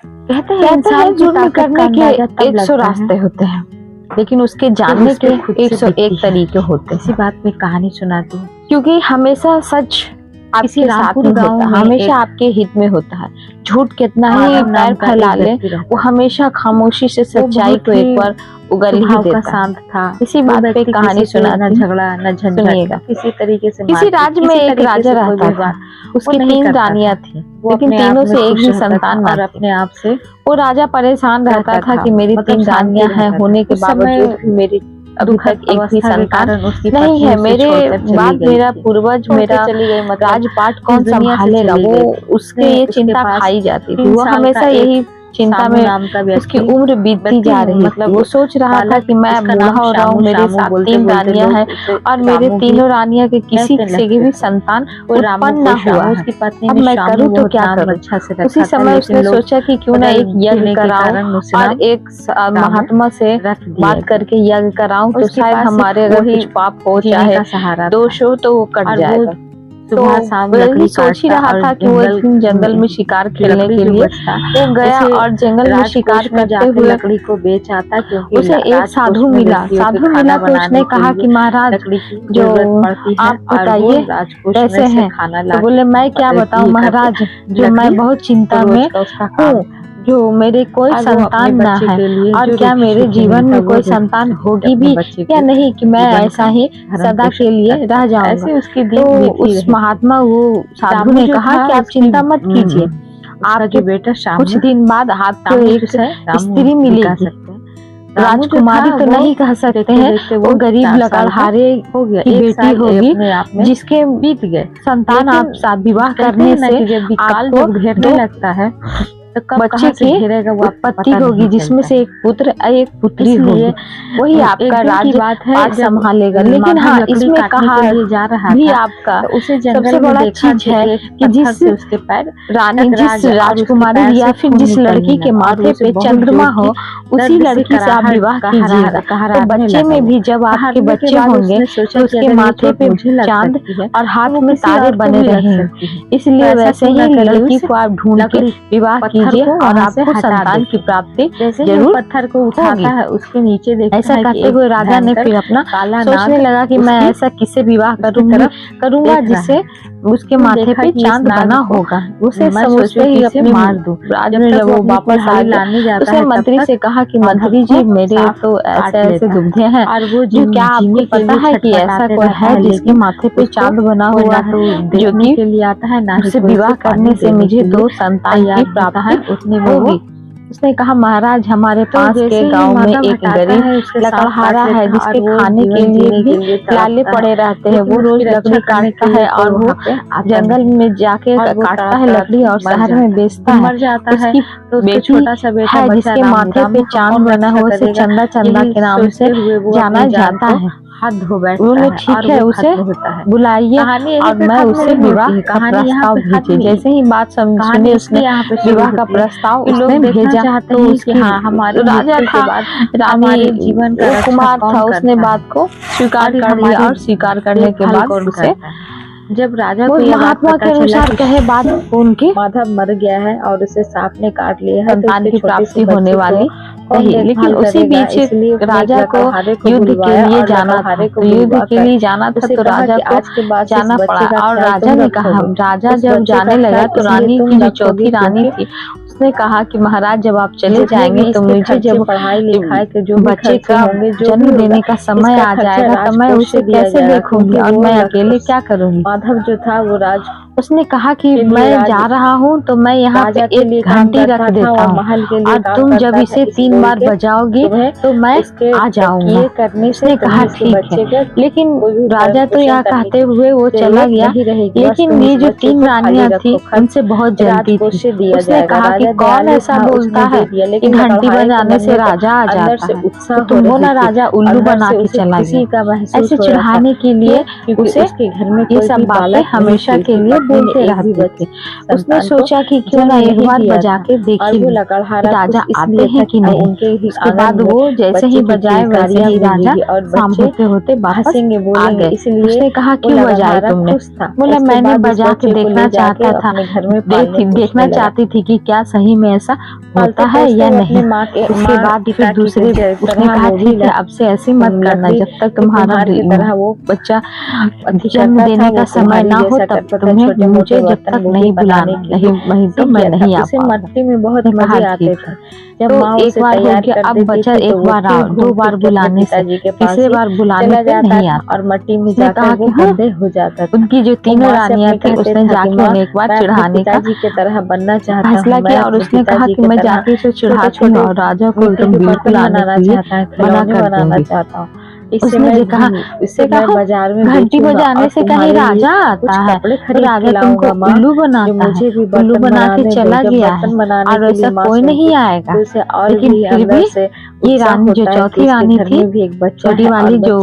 कहते हैं इंसान जुर्म करने के 100 रास्ते होते हैं, लेकिन उसके जानने के 101 तरीके होते हैं। इसी बात पे कहानी सुनाती हूँ, क्योंकि हमेशा सच आपके साथ नहीं होता, हमेशा आपके हित में होता है। झूठ कितना ही पैर फैला ले, वो हमेशा खामोशी से सच्चाई को एक बार उगल ही देता। शांत था। इसी बात पे कहानी सुना, न झगड़ा न झंझट, किसी तरीके से। किसी राज्य में एक राजा रहता था, उसकी 3 रानियां थी, लेकिन तीनों से एक भी संतान न अपने आप से। वो राजा परेशान रहता था कि मेरी 3 रानियां हैं, होने के बावजूद मेरी अभी तक एक भी संतान नहीं है। मेरे बाद मेरा पूर्वज, मेरा राजपाट कौन संभालेगा, वो उसके ये चिंता खाई जाती थी। वो हमेशा यही चिंता में उसकी उम्र बीतती जा रही, मतलब वो सोच रहा था कि मैं बूढ़ा हो रहा हूँ, मेरे साथ 3 रानियां हैं और मेरे तीनों रानियां के किसी से भी संतान उत्पन्न न हुआ है। अब मैं करूँ तो क्या करूँ? उसी समय उसने सोचा कि क्यों ना एक यज्ञ कराऊं और एक महात्मा से बात करके यज्ञ कराऊं, तो शायद हमारे अगर कुछ पाप हो चाहे दोष हो तो वो कट जाएगा। तो वही सोच ही रहा था कि वो एक दिन जंगल में शिकार खेलने के लिए वो गया और जंगल में शिकार करते हुए लकड़ी को बेच आता, क्योंकि उसे एक साधु मिला तो उसने कहा कि महाराज जो आप बताइए कैसे हैं? तो बोले मैं क्या बताऊं महाराज, जो मैं बहुत चिंता में हूँ, जो मेरे कोई संतान ना है और क्या मेरे जीवन में कोई संतान होगी भी या नहीं, कि मैं ऐसा ही सदा के लिए रह जाऊंगा। तो उस महात्मा वो साधु ने कहा कि आप चिंता मत कीजिए, आपके बेटा कुछ दिन बाद आपको एक स्त्री मिलेगी। राजकुमारी तो नहीं कह सकते हैं, वो गरीब लकड़हारे की बेटी होगी जिसके बीत गए संतान आप विवाह करने से आपको घेरने लगता है, बच्चे की उत्पत्ति होगी जिसमें से एक पुत्र एक पुत्री होगी, वही आपका राज संभालेगा। लेकिन हाँ, इसमें कहा जा रहा भी आपका सबसे बड़ा चीज है कि जिस रानी, जिस राजकुमारी या फिर जिस लड़की के माथे पे चंद्रमा हो, उसी लड़की से आप विवाह कीजिएगा। तो बच्चे में भी जब आपके बच्चे होंगे तो उसके माथे पे चांद और हाथ में तारे बने रहेंगे, इसलिए वैसे ही लड़की को आप ढूंढ के विवाह कीजिए और आपको संतान की प्राप्ति जरूर पत्थर को उठाता है, उसके नीचे देखता है। ऐसा करते हुए राजा ने फिर अपना सोचने लगा कि मैं ऐसा किससे विवाह करूंगा जिससे उसके माथे पे चांद बना होगा। उसे समझते ही अपने मार दूं। राजा ने जब वो वापस आ गया, उसने मंत्री से कहा कि मंत्री जी, मेरे तो ऐसे दुविधा हैं और वो जो क्या आपको पता है कि ऐसा कोई है जिसके माथे पे चांद बना हुआ है, जो के लिए आता है ना, उससे विवाह करने से मुझे 2 संतान की प्राप्ति होगी। उसने कहा महाराज, हमारे पास के गांव में एक गरीब लकड़हारा है जिसके खाने के लिए भी लाले पड़े रहते हैं। वो रोज लकड़ी काटता है और वो जंगल में जाके काटता है लकड़ी और शहर में बेचता है। उसकी बेटी है जिसके माथे पे चांद बना हुआ, उसे चंदा के नाम से जाना जाता है। हाथ धो बैठता है, ठीक है, उसे बुलाइए और मैं उससे विवाह का प्रस्ताव भेजे। जैसे ही बात सुनी उसने विवाह का प्रस्ताव उसने भेजा, तो उसके हमारे राजा था, रानी जीवन का कुमार था, उसने बात को स्वीकार कर लिया और स्वीकार करने के बाद उसे जब राजा को महात्मा के अनुसार कहे बात उनके माधव मर गया है और उसे सांप ने काट लिया है, संतान की प्राप्ति होने वाली रही। लेकिन उसी बीच राजा को युद्ध के लिए जाना था, तो राजा को जाना पड़ा। और राजा ने कहा, राजा जब जाने लगा तो रानी की जो चौथी रानी थी उसने कहा कि महाराज जब आप चले जाएंगे तो मुझे जब पढ़ाई लिखाई के जो बच्चे का जन्म देने का समय आ जाएगा तो मैं उसे कैसे देखूंगी और मैं अकेले क्या करूंगी। माधव जो था वो उसने कहा कि मैं जा रहा हूँ तो मैं यहाँ पे एक घंटी रख देता हूँ और तुम जब इसे 3 बार बजाओगी तो मैं आ जाऊंगा। उसने कहा ठीक है, लेकिन राजा तो यहाँ कहते हुए वो चला गया। लेकिन ये जो 3 रानियां थी उनसे बहुत जल्दी थी। उसने कहा कि कौन ऐसा बोलता है कि घंटी बजाने से राजा आ जाता है, तो वो ना राजा उल्लू बना के चला गया। ऐसे चिढ़ाने के लिए उसे ये सब बातें हमेशा के लिए बोलते रहते थे। उसने सोचा कि क्यों ना एक बार बजा के देखे राजा आते हैं कि नहीं। उसके बाद वो जैसे ही बजाए वैसे ही राजा शाम होते होते वापस आ गए। उसने कहा क्यों बजाए तुमने? बोला मैंने बजा के देखना चाहता था, देखना चाहती थी कि क्या सही में ऐसा होता है या नहीं। उसके बाद फिर दूसरे उसने कहा ठीक है अब से ऐसी मत करना, जब तक तुम्हारा वो बच्चा जन्म देने का समय ना हो तब तुम्हें मुझे जब तक नहीं बुलाना, नहीं वहीं तो मैं नहीं आ पाऊंगा। मट्टी में बहुत मजे आते थे। तो एक बार हो गया, अब बच्चा एक बार दो बार बुलाने से तीसरे बार बुलाने पे नहीं आता और मट्टी में जाकर वो गंदे हो जाता था। उनकी जो तीनों रानियां थी उसने जाके उन्हें एक बार चिढ़ाने का की तरह बनना चाहता फैसला किया और उसने कहा कि मैं जाके इसे चिढ़ाती हूँ और राजा को एकदम बिल्कुल आने के लिए मना कर दूंगी। उसने कहा इससे कहा बाजार में घंटी बजाने से कहीं राजा आता है तो राजा तुमको उल्लू बनाता है, उल्लू बना के चला गया है और ऐसा कोई नहीं आएगा। लेकिन फिर भी ये रानी जो चौथी रानी थी, छोटी वाली जो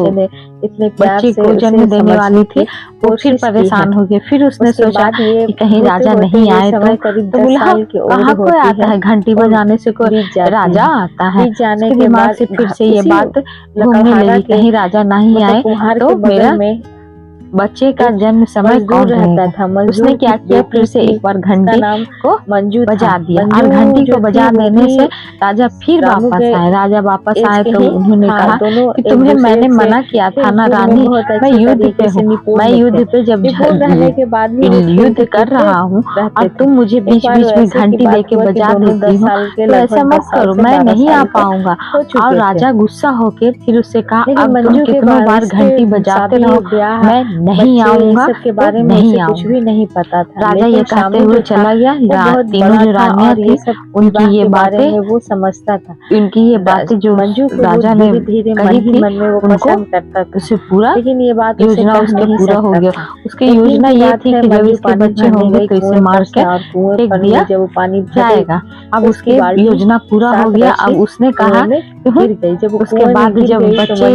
इतने बच्चे को जन्म देने वाली थी, वो फिर परेशान हो गई। फिर उसने सोचा कि कहीं राजा नहीं आए तो बोला कहाँ कोई आता है घंटी बजाने से कोई राजा आता है। उसके दिमाग से फिर से ये बात घूमने लगी कहीं राजा नहीं आए तो मेरा बच्चे का जन्म समय कौन रहता था। उसने क्या किया फिर से एक बार घंटी को बजा दिया और घंटी को बजा देने से राजा फिर वापस आए। राजा वापस आए तो उन्होंने कहा कि तुम्हें मैंने मना किया था ना रानी, मैं युद्ध पे हूँ, मैं युद्ध पे जब युद्ध कर रहा हूँ और तुम मुझे बीच बीच में घंटी देके बजा देती हो तो ऐसा मत करो, मैं नहीं आ पाऊंगा। और राजा गुस्सा होकर फिर उससे कहा अब तुम कितनों बार घंटी बजाते रहो, मैं नहीं आऊंगा। सबके बारे में नहीं कुछ भी नहीं पता था। राजा ये कहते हुए चला गया। तीनों जो रानियां थी उनकी ये बातें वो समझता था, उनकी ये बातें जो राजा ने कही थी उनको उसे पूरा लेकिन ये बात योजना उसका पूरा हो गया। उसकी योजना ये थी कि जब इसके बच्चे होंगे तो इसे मार के फेंक दिया जब पानी जाएगा। अब उसकी योजना पूरा हो गया। अब उसने कहा जब उसके बाद जब बच्चे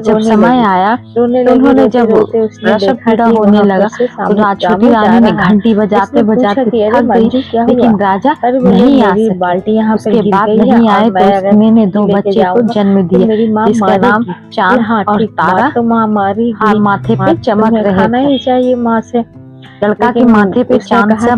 जब समय आया तो उन्होंने जब प्रसव पीड़ा होने लगा तो छोटी रानी ने घंटी बजाते बजाते थक गई, लेकिन राजा नहीं आ सके। उसके बाद नहीं आए तो उसने दो बच्चे को जन्म दिया जिसका नाम चांद और तारा हार माथे पे चमक रहे थे। चाहिए माँ से लड़का के माथे पे चांद सा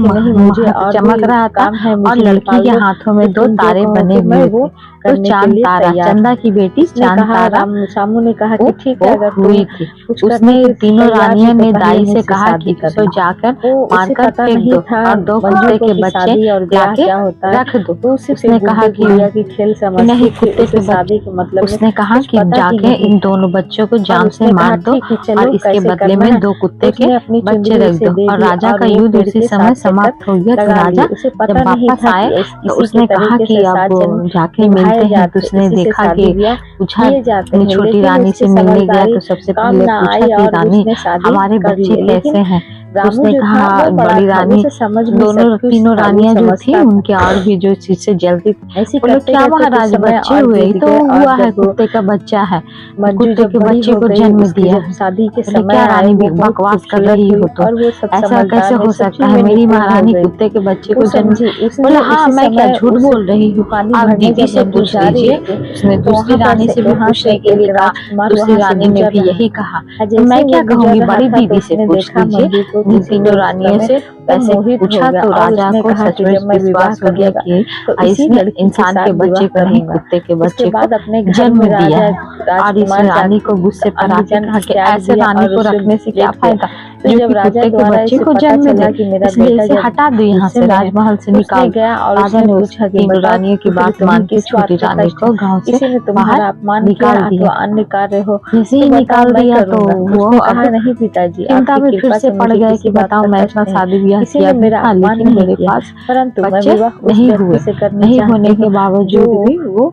चमक रहा था और लड़की के हाथों में दो तारे बने हुए थे। तो चांद तारा, चंदा की बेटी चांद तारा शामू ने कहा कि ठीक है अगर हुई थी। उसने तीनों रानियों ने दाई से कहा कि तो जाकर मारकर फेंक दो और दो कुत्ते के बच्चे लाके रख दो। तो उसने कहा कि खेल नहीं, कुत्ते के शादी के मतलब उसने कहा कि जाके इन दोनों बच्चों को जान से मार दो और इसके बदले में दो कुत्ते के बच्चे रख दो। और राजा का युद्ध उसी समय समाप्त हो गया। तो राजा जब वापस आए तो उसने कहा कि अब जाके मिलते हैं। तो उसने देखा कि पूछा अपनी छोटी रानी से मिलने गया तो सबसे पहले पूछा कि रानी हमारे बच्चे कैसे हैं। उसने कहा बड़ी रानी दोनों तीनों रानियां जो थी उनके और भी जो चीज से जल्दी बोले क्या महाराज बच्चे हुए तो हुआ है, कुत्ते का बच्चा है, कुत्ते के बच्चे को जन्म दिया। शादी के समय क्या रानी बकवास कर रही हो तो ऐसा कैसे हो सकता है, मेरी महारानी कुत्ते के बच्चे को जन्म। बोले हाँ मैं क्या झूठ बोल रही हूँ, आप दीदी से पूछ लीजिए। उसने दूसरी रानी से भी पूछने के लिए कहा, दूसरी रानी ने भी यही कहा। मैं क्या कहूँगी, बड़ी दीदी से पूछ लीजिए। तीनों रानियों से ऐसे पूछा तो राजा को सच में विश्वास हो गया कि इसने इंसान के बच्चे को नहीं कुत्ते के बच्चे को जन्म दिया है। और इस रानी को गुस्से पर आकर कहा कि ऐसे रानी को रखने से क्या फायदा जो जब राजा के बच्चे को जन्म दे, इसलिए इसे हटा दो यहाँ से, राजमहल से निकाल गया। और राजा ने उस तीनों रानियों की बात मान के छोटी रानी को गाँव से बाहर निकाल दिया। अन्य कार्य हो जैसे ही निकाल दिया तो वो नहीं पिताजी चिंता में फिर से पड़ गए कि बताओ मैं इतना शादी ब्याह किया मेरा लेकिन मेरे पास बच्चे नहीं हुए। नहीं होने के बावजूद भी वो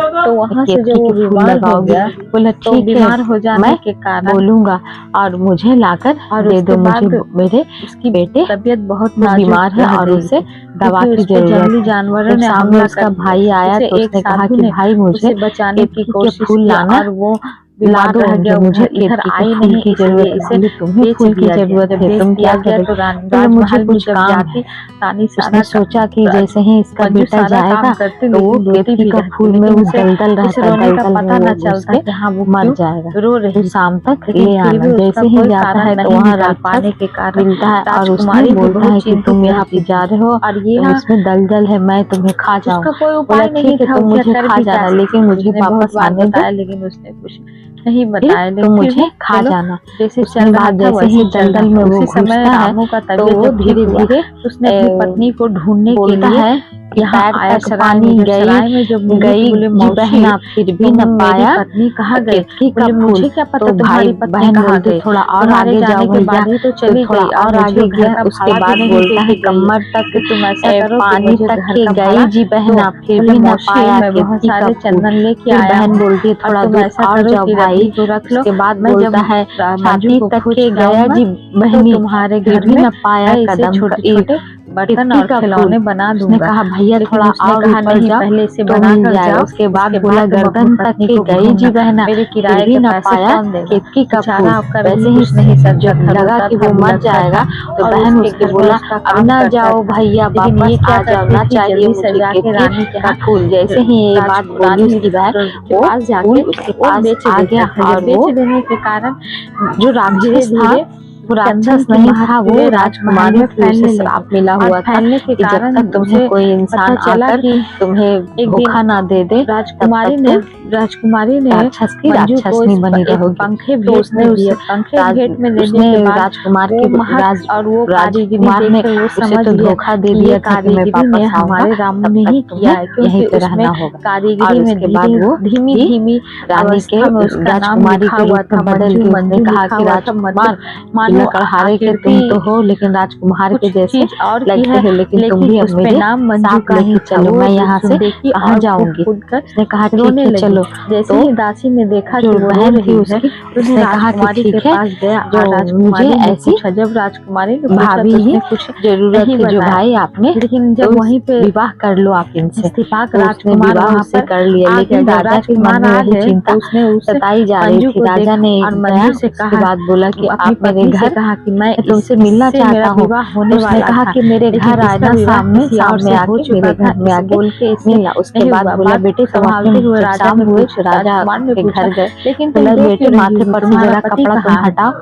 तो वहाँ से केतकी जब वो के फूल बीमार हो लगाओगी। गया बोला तो ठीक बीमार है, हो जाने मैं के कारण बोलूंगा और मुझे लाकर और दे उसके दो, मुझे बाद मेरे उसकी बेटे तबीयत बहुत वो नाजुक बीमार है रह और गई उसे थी, दवा क्योंकि की उस पे जरूरत जंगली है। जानवरों जब ने शाम में हमला उसका कर दिया। भाई आया उसे तो एक उसने कहा साधु कि ने भाई मुझे उसे बचाने की केतकी के कोशिश फूल किया लाना और वो ला बीमार दो, रह गया, जो मुझे उधर केतकी आई के फूल नहीं, की इसलिए जरूरत है। इसे बोले तुम्हें बेच फूल की दिया गया। जरूरत जब है, बेच तुम दिया क्या गया करोगे? तो बोले मुझे राजमहल में कुछ जब काम जाती है। रानी उसने सारा सोचा कि जैसे ही इसका मंजू बेटा सारा काम जाएगा करती, तो वो लेकिन रोती केतकी भी का रहती, फूल में लेकिन वो उसे दलदल इस रहता है, रोने का दलदल में पता न वो चलता उसके कि हाँ वो मर क्यों जाएगा। रो तो रही थी। शाम तक लेकिन ले फिर आना। भी उसका जैसे ही कोई जाता कारण है तो नहीं वहाँ निकल पाने राक्षस के कारण मिलता है और उसमें राजकुमारी भी बोलता है बहुत कि चिंतित तुम यहाँ रहती पे थी। जा रहे हो और तो यह इसमें दलदल है, मैं तुम्हें खा उसका जाऊंगा। कोई बोला उपाय नहीं ठीक है, था, तुम वो क्या मुझे कर खा भी क्या जाना, सकती लेकिन थी। मुझे उसने बहुत वापस बार आने दो, बताया लेकिन उसने कुछ नहीं फिर बताया, तो लेकिन फिर मुझे भी खा चलो जाना। जैसे उसके चल रहा बाद था जैसे वैसे ही चल दलदल रहा में था। वो उसी समय घुसता है रामू का तो तबीयत वो जब धीरे ठीक हुआ धीरे तो उसने अपनी पत्नी को ढूंढने के लिए यहाँ आया पानी गई जी बहना फिर भी न पाया पत्नी कहा गई, केतकी का फूल। मुझे क्या पता तो भाई तुम्हारी बहन बोलते थोड़ा और आगे जाओ भैया, तो चली थोड़ा गई और आगे गया। उसके बाद बोलता है कमर तक तुम ऐसा करो पानी तक के गई जी बहना फिर भी न पाया बहुत केतकी का सारे फूल। चंदन लेके फिर आया बहन बोलती है थोड़ा तुम दूर ऐसा और करो जाओ कि भाई। रद्दी को रख लो। उसके बाद मैं जब बोलता है मंजू छाती को तक खोज के के गया आऊंगा जी तो बहनी तुम्हारे फिर घर भी में न पाया मैं इसे कदम छोटे का छोटे बर्तन केतकी और का खिलौने फूल। बना उसने दूंगा। कहा भैया लेकिन थोड़ा उसने और कहा ऊपर नहीं, जाओ पहले इसे तो बना मिल कर जाएगा। जाओ, उसके बाद उसके बोला बाद तुम गर्दन अपनी तक पत्नी के को गई जी ढूंढना। बहना मेरे फिर किराए भी के न पैसे पाया कौन देगा? केतकी का फूल। बेचारा आपका वैसे भी ही कुछ नहीं सकता जब था, लगा रोता कि था, वो मर बिलखता जाएगा था तो और बहन उसके उसके घर में बोला उसका अब काम ना करता जाओ था। भैया लेकिन ये वापस क्या आ जाओ, करती ना थी, चाहिए जल्दी मुझे से जाके केतकी रानी के का यहाँ फूल। जैसे ही ये बात बोली रानी उसकी बहन के वो पास जाके फूल उसके वो पास बेच आ देता गया था। और जब वो बेच देने के कारण जो राक्षस था वो राक्षस नहीं था, वो राजकुमारी में थी। उसे फैलने श्राप लगी मिला और हुआ था फैलने के कि जब कारण तक तुम्हें उसे कोई इंसान पता चला आकर कि तुम्हें एक धोखा दिन ना दे दे तब राजकुमारी तक ने तुम राक्षस की मंजू को राक्षसनी बनी एक रहोगी। पंखे तो भेंट उसने में उस दिए। पंखे भेंट में देने उसने के बाद राजकुमार वो की महक और वो कारीगरी राजकुमार ने देखकर वो उसे समझ तो लिया धोखा दे कि दिया ये था कि मैं कारीगरी ने वापस आऊंगा, हमारे राम तब ने ही तक किया है, तुम्हें यहीं क्योंकि पे उसमें रहना होगा। कारीगरी और में उसके बाद वो धीमी भी धीमी रानी के अवस्था में उसका नाम राजकुमारी लिखा के हुआ रूप था, में बदल मंजू के मंजू उसने कहा लिखा कि हुआ था। राजकुमार मानो लकड़हारे के आकृति तुम तो हो लेकिन राजकुमार के कुछ जैसे चीज और की लगते है, हो, लेकिन तुम भी अब उस पे मेरे नाम मंजू साथ का ही लेके था। चलो, वो मैं यहाँ से देखी कहाँ और जाऊंगी। फूट कर उसने कहा ठीक रोने है लगी। चलो। जैसे तो ही दासी ने देखा जो कि वो रो बहन थी रही है, उसकी तो उसने कहा कि राजकुमारी के ठीक है, पास गया जो और राजकुमारी मुझे ने ऐसी पूछा। जब राजकुमारी ने पूछा भाभी तो ही उसने कुछ जरूरत नहीं है जो बताया। भाई आपने, लेकिन जब तो वहीं पे विवाह कर लो आप इनसे। इत्तेफाक तो उसने राजकुमार विवाह वहाँ उससे पर कर लिया, आ लेकिन गया। जब राजा के मन राजकुमार में आ वही गए चिंता तो उसने उससे सताई जा रही मंजू थी। को राजा देखा ने और गया, मंजू से उसके कहा, बाद बोला कि अपनी आप मेरे पत्नी से घर कहा कि मैं तुमसे मिलना इससे मेरा चाहता हूँ। विवाह तो होने उसने वाला कहा था, कि मेरे लेकिन घर इसका आना, विवाह सामने किसी और सामने से हो आके चुका मेरे था। घर में इस आके बोल के इससे मिलना। उसके नहीं बाद हुआ। बोला बात बेटे तुम संभालते अपने हुए जब राजा शाम ने हुए पूछा, राजा राजकुमार ने के पूछा, घर गए, लेकिन बोला तुम रो बेटे क्यों रही माथे हो, पर से तुम्हारा जरा पति कपड़ा तुम कहाँ है? हटाओ।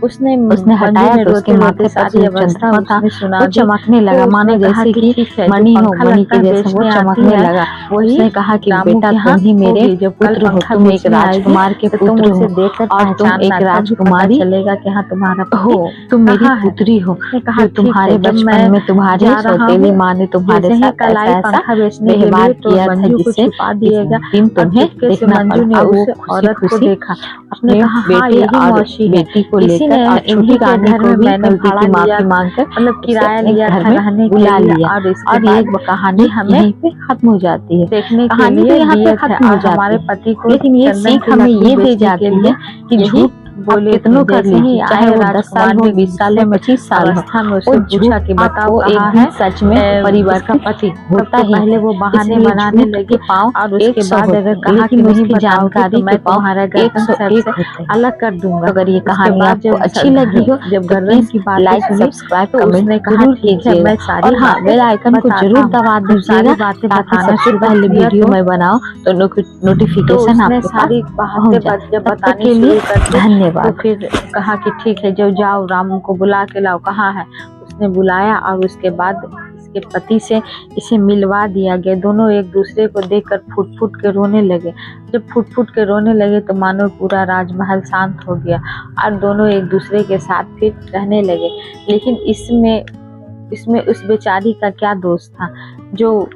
उसने हटाया ने तो उसके रोते रोते माथे पर सारी से अवस्था चंद्रमा था, उसने सुना वो दी। चमकने लगा, तो मानो उसने कहा जैसे कि ठीक है, जो मणि हो, पंखा मणि लगता के है जैसे वो बेचने आती चमकने है, लगा। वही उसने कहा कि रामू बेटा के यहाँ तुम ही मेरे होगी। जब कल पुत्र हो, पंखा तुम एक बेचने आएगी राजकुमार के तो तुम पुत्र उसे हो देखकर और तुम पहचानना, एक तब पता राजकुमारी चलेगा कि हाँ तुम्हारा हो, पति तुम मेरी कहाँ है। पुत्री हो। उसने कहा जो ठीक तुम्हारे है। जब बचपन मैं में तुम्हारी जा रहा सौतेली हूँ, माँ ने तुम्हारे जैसे ही साथ कल आई ऐसा ऐसा पंखा बेचने के व्यवहार लिए, तो किया था मंजू को जिसे छुपा इस दिएगा दिन और तुम्हें चुपके से देखना मंजू पड़ा। ने अब वो उस खुशी औरत को खुशी देखा। उसने अपने कहा हाँ बेटे यही और मौसी है, बेटी को इसी ने लेकर और छोटी इन्हीं के रानी घर को में भी मैंने गलती भाड़ा की लिया माफी था, मांगकर मतलब उसे किराया अपने लिया घर था में रहने के बुला लिए। लिया। और इसके और ये बाद कहानी हमें यहीं पे खत्म हो जाती है। देखने के कहानी तो लिए यहाँ पे दिए थे खत्म हो और हमारे जाती है, पति को लेकिन ये चंदन सीख की हमें लकड़ी ये दी बेचने के जाती लिए है कि यही झूठ आप बोले कितनों थे। कर जैसे ही लीजिए, चाहे आए वो 10 साल राजकुमार हो, ने 20 साल हो, गुस्से 25 साल हो, अवस्था में वो उससे पूछा झूठ कि बताओ आपको एक कहाँ दिन है सच में उसका परिवर्तित पति। होता तब तो ही पहले है। वो बहाने इसलिए बनाने झूठ लगी के पाँव और उसके 100 बाद होते अगर हैं, कहा कि लेकिन नहीं उसकी बताओगी तो जानकारी के मैं पाँव तुम्हारा गर्दन सर 101 से होते हैं। अलग कर दूंगा। तो अगर ये उसके कहानी बाद आपको जब अच्छी लगी हो जब तो गर्दन प्लीज की बातें लाइक, सुनी सब्सक्राइब, तो कमेंट उसने कहा जरूर ठीक है, कीजिएगा। मैं सारी और हाँ, बातें बेल आइकन को बताता जरूर हूँ। दबा जब सारी दीजिएगा बातें ताकि बताना सबसे शुरू पहले किया वीडियो मैं बनाऊं तो तो नोटिफिकेशन उसने आपके पास सारी पहुंच जाए। बातें जब तब तक बतानी के लिए शुरू कर दी तो धन्यवाद। फिर कहा कि ठीक है, जो जाओ रामू को बुला के लाओ। कहाँ है? उसने बुलाया और उसके बाद इसके पति से इसे मिलवा दिया गया। दोनों एक दूसरे को देखकर फुट फुट के रोने लगे। जब फुट फुट के रोने लगे तो मानो पूरा राजमहल शांत हो गया और दोनों एक दूसरे के साथ फिर रहने लगे। लेकिन इसमें उस बेचारी का क्या दोष था जो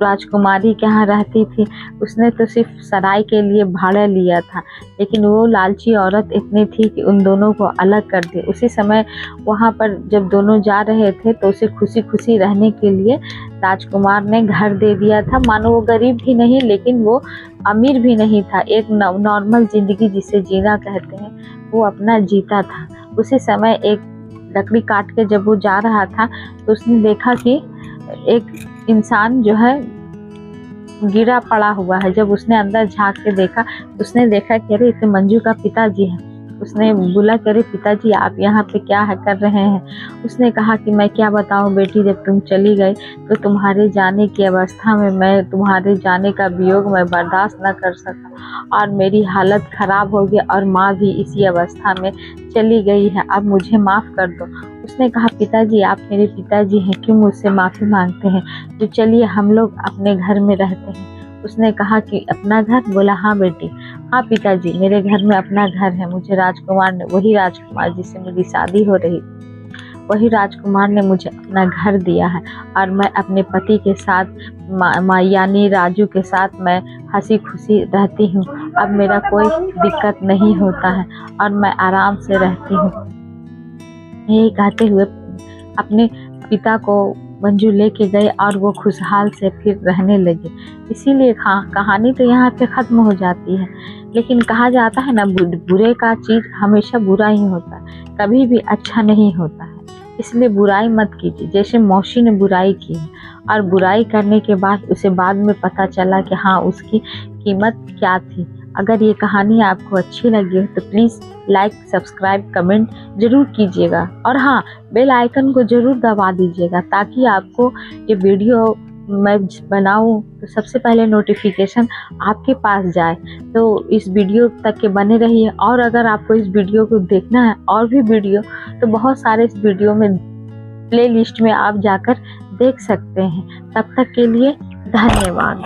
राजकुमारी के यहाँ रहती थी। उसने तो सिर्फ सराय के लिए भाड़ा लिया था, लेकिन वो लालची औरत इतनी थी कि उन दोनों को अलग कर दी। उसी समय वहाँ पर जब दोनों जा रहे थे तो उसे खुशी खुशी रहने के लिए राजकुमार ने घर दे दिया था। मानो वो गरीब भी नहीं लेकिन वो अमीर भी नहीं था, एक नॉर्मल जिंदगी जिसे जीना कहते हैं वो अपना जीता था। उसी समय एक लकड़ी काट के जब वो जा रहा था तो उसने देखा कि एक इंसान जो है गिरा पड़ा हुआ है। जब उसने अंदर झांक के देखा उसने देखा कि अरे इसे मंजू का पिताजी है। उसने बोला कि अरे पिताजी आप यहाँ पे क्या है कर रहे हैं? उसने कहा कि मैं क्या बताऊं बेटी, जब तुम चली गई तो तुम्हारे जाने की अवस्था में मैं तुम्हारे जाने का वियोग मैं बर्दाश्त न कर सका और मेरी हालत खराब हो गई और माँ भी इसी अवस्था में चली गई है। अब मुझे माफ़ कर दो। उसने कहा पिताजी आप मेरे पिताजी हैं, क्यों मुझसे माफ़ी मांगते हैं? तो चलिए हम लोग अपने घर में रहते हैं। उसने कहा कि अपना घर? बोला हाँ बेटी, हाँ पिताजी मेरे घर में अपना घर है। मुझे राजकुमार ने, वही राजकुमार जिससे मेरी शादी हो रही, वही राजकुमार ने मुझे अपना घर दिया है और मैं अपने पति के साथ यानी राजू के साथ मैं हंसी खुशी रहती हूँ। अब मेरा कोई दिक्कत नहीं होता है और मैं आराम से रहती हूँ। यही कहते हुए अपने पिता को मंजू लेके गए और वो खुशहाल से फिर रहने लगे। इसीलिए कहानी तो यहाँ पे ख़त्म हो जाती है, लेकिन कहा जाता है ना, बुरे का चीज़ हमेशा बुरा ही होता है, कभी भी अच्छा नहीं होता है। इसलिए बुराई मत कीजिए। जैसे मौसी ने बुराई की और बुराई करने के बाद उसे बाद में पता चला कि हाँ उसकी कीमत क्या थी। अगर ये कहानी आपको अच्छी लगी हो तो प्लीज़ लाइक, सब्सक्राइब, कमेंट ज़रूर कीजिएगा और हाँ, बेल आइकन को ज़रूर दबा दीजिएगा ताकि आपको ये वीडियो मैं बनाऊं तो सबसे पहले नोटिफिकेशन आपके पास जाए। तो इस वीडियो तक के बने रहिए और अगर आपको इस वीडियो को देखना है और भी वीडियो तो बहुत सारे इस वीडियो में प्लेलिस्ट में आप जाकर देख सकते हैं। तब तक के लिए धन्यवाद।